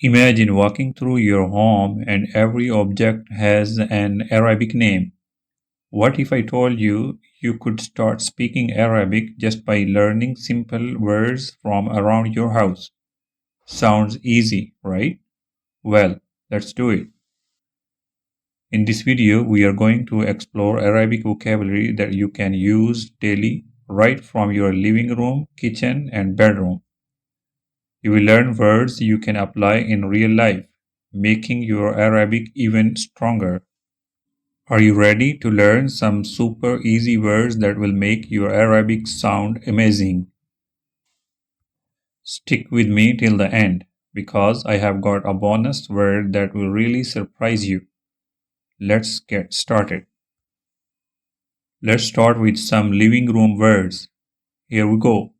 Imagine walking through your home and every object has an Arabic name. What if I told you you could start speaking Arabic just by learning simple words from around your house? Sounds easy, right? Well, let's do it. In this video, we are going to explore Arabic vocabulary that you can use daily right from your living room, kitchen, and bedroom. You will learn words you can apply in real life, making your Arabic even stronger. Are you ready to learn some super easy words that will make your Arabic sound amazing? Stick with me till the end because I have got a bonus word that will really surprise you. Let's get started. Let's start with some living room words. Here we go.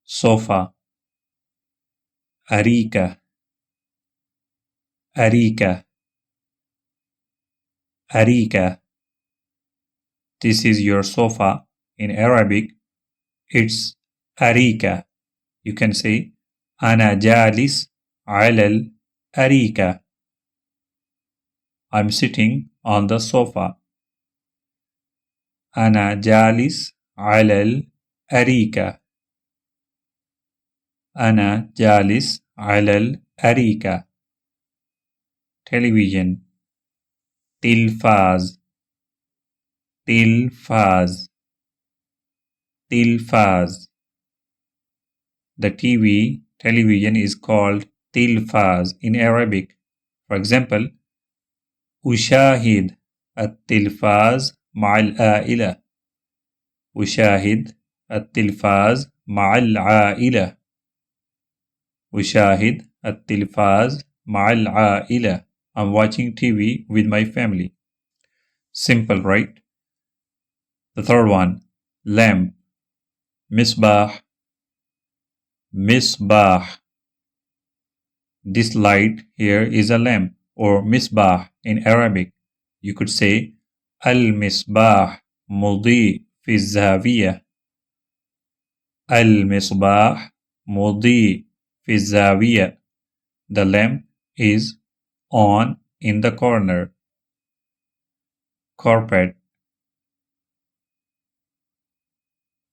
Sofa, arika, arika, arika. This is your sofa. In Arabic, it's arika. You can say, أنا جالس على الأريكة. I'm sitting on the sofa. أنا جالس على الأريكة. أنا جالس على الأريكة. Television. تلفاز. تلفاز. تلفاز. The television is called تلفاز in Arabic. For example, أشاهد التلفاز مع العائلة. أشاهد التلفاز مع العائلة. أشاهد التلفاز مع العائلة. I'm watching TV with my family. Simple, right? The third one, lamp. مصباح. مصباح. This light here is a lamp or misbah in Arabic. You could say المصباح مضيء في الزاوية. المصباح مضيء في الزاوية. The lamp is on in the corner. Carpet.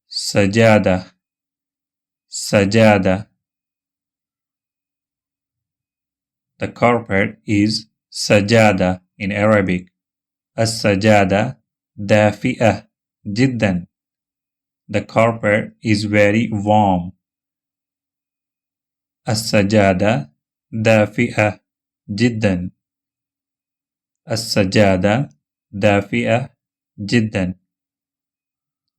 سجادة. سجادة. The carpet is sajada in Arabic. السجادة دافئة جدا. The carpet is very warm. السجادة دافئة جدا. السجادة دافئة جدا.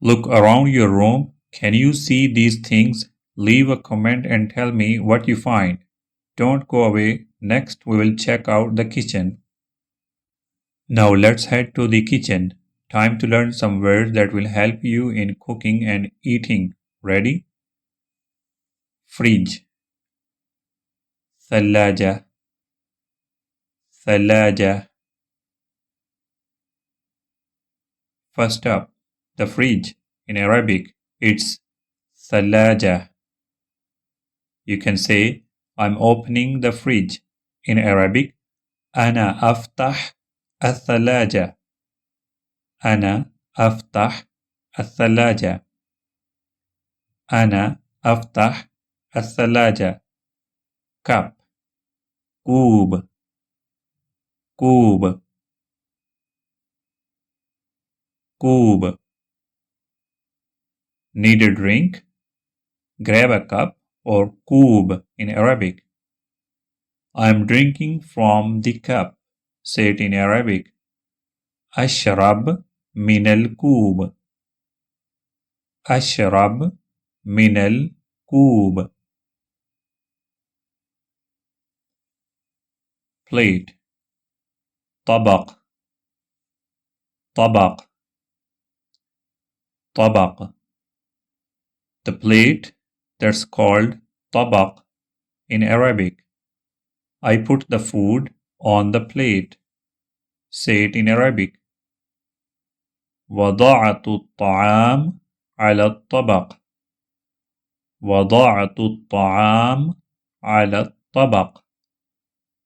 Look around your room. Can you see these things? Leave a comment and tell me what you find. Don't go away. Next, we will check out the kitchen. Now let's head to the kitchen. Time to learn some words that will help you in cooking and eating. Ready? Fridge. ثلاجة. ثلاجة. First up, the fridge. In Arabic, it's ثلاجة. You can say, I'm opening the fridge. In Arabic, أنا أفتح الثلاجة. أنا أفتح الثلاجة. أنا أفتح الثلاجة. Cup. كوب. كوب. كوب. Need a drink? Grab a cup or كوب in Arabic. I'm drinking from the cup. Say it in Arabic. أشرب من الكوب. أشرب من الكوب. Plate. طبق. طبق. طبق. The plate that's called طبق in Arabic. I put the food on the plate. Say it in Arabic. وضعت الطعام على الطبق. وضعت الطعام على طبق.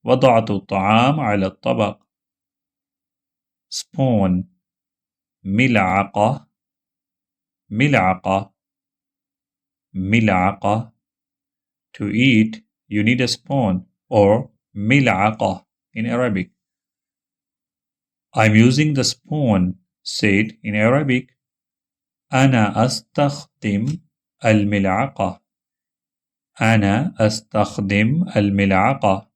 وضعت الطعام على الطبق. spoon. ملعقة. ملعقة. ملعقة. To eat, you need a spoon or ملعقة in Arabic. I'm using the spoon. Say it in Arabic. أنا أستخدم الملعقة. أنا أستخدم الملعقة.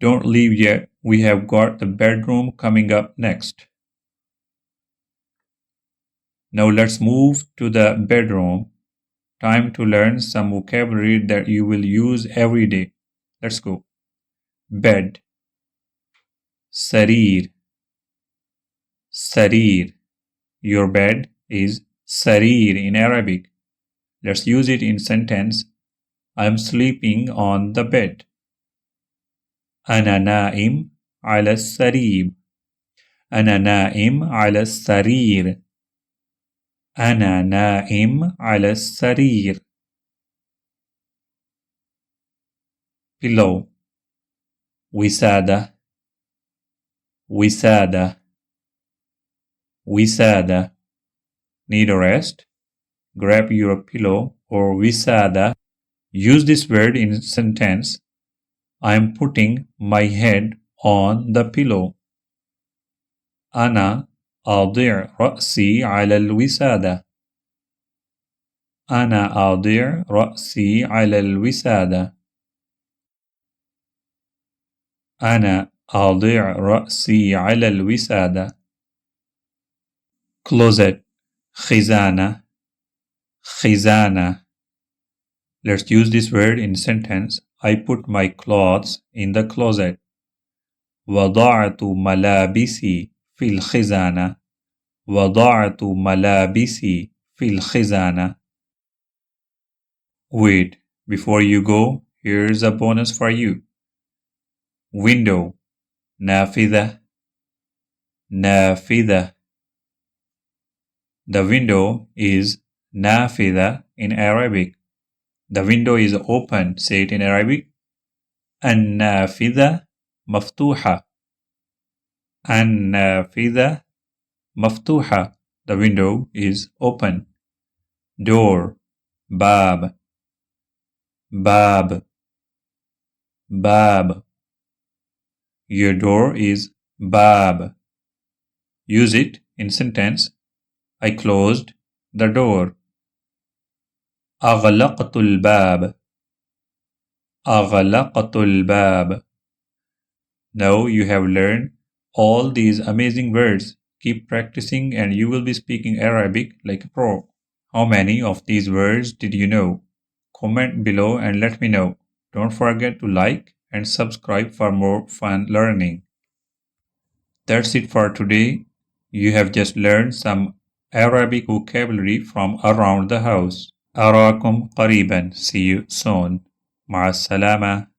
Don't leave yet. We have got the bedroom coming up next. Now let's move to the bedroom. Time to learn some vocabulary that you will use every day. Let's go. Bed. Sarir. Sarir. Your bed is sarir in Arabic. Let's use it in sentence. I'm sleeping on the bed. أنا نائم على السرير. أنا نائم على السرير. أنا نائم على السرير. Pillow. وسادة. وسادة. وسادة. Need a rest? Grab your pillow or وسادة. Use this word in sentence. I'm putting my head on the pillow. أنا أضع رأسي على الوسادة. أنا أضع رأسي على الوسادة. أنا أضع رأسي على الوسادة. Closet. خزانة. خزانة. Let's use this word in sentence. I put my clothes in the closet. وضعت ملابسي في الخزانة. وضعت ملابسي في الخزانة. Wait, before you go, here's a bonus for you. Window. نافذة. نافذة. The window is نافذة in Arabic. The window is open. Say it in Arabic. النافذة مفتوحة. النافذة مفتوحة. The window is open. Door. باب. باب. باب. Your door is باب. Use it in sentence. I closed the door. أغلقت الباب. أغلقت الباب. Now you have learned all these amazing words. Keep practicing and you will be speaking Arabic like a pro. How many of these words did you know? Comment below and let me know. Don't forget to like and subscribe for more fun learning. That's it for today. You have just learned some Arabic vocabulary from around the house. أراكم قريبا. See you soon. مع السلامة.